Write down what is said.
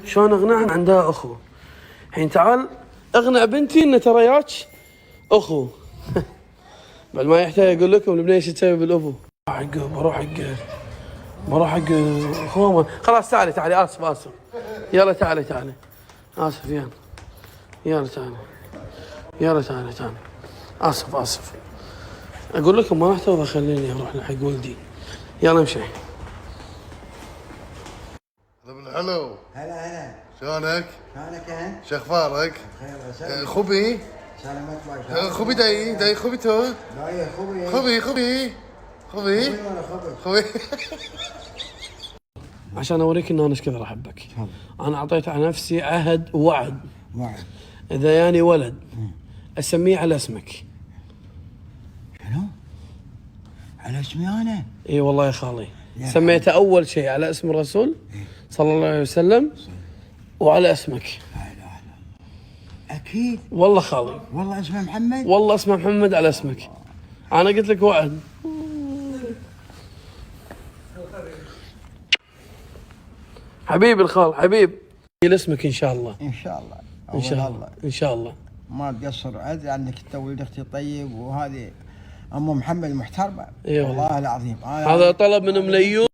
شلون اقنعها عندها اخو؟ الحين تعال اقنع بنتي ان ترى ياك اخو. بعد ما يحتاج اقول لكم البنيه ايش تسوي بالابو. بروح حق اخوه. خلاص تعالي اسف. يلا تعالي اسف يلا تعالي اسف. اقول لكم ما راح توضى خليني اروح لحق ولدي. يلا امشي. الو هلا شلونك؟ شلونك انت؟ شو اخبارك؟ بخير وسهلا. خبي سلامات الله. خبي داي خبي تو داي خوبي. خبي ولا خوبي؟ عشان اوريك ان انا ايش كثر احبك. انا اعطيت على نفسي عهد ووعد. اذا ياني ولد اسميه على اسمك. شنو؟ على اسمي انا؟ اي والله يا خالي. سميته اول شيء على اسم الرسول صلى الله عليه وسلم وعلى اسمك. لا اله الا الله. اكيد. والله خالي. والله اسمه محمد. والله اسمه محمد على اسمك. انا قلت لك وعد. حبيبي الخال حبيب. اسمك ان شاء الله. ان شاء الله. ان شاء الله. ما تقصر ادري عنك انت ولد اختي طيب وهذه ام محمد محترمه. إيه والله العظيم. هذا طلب من مليون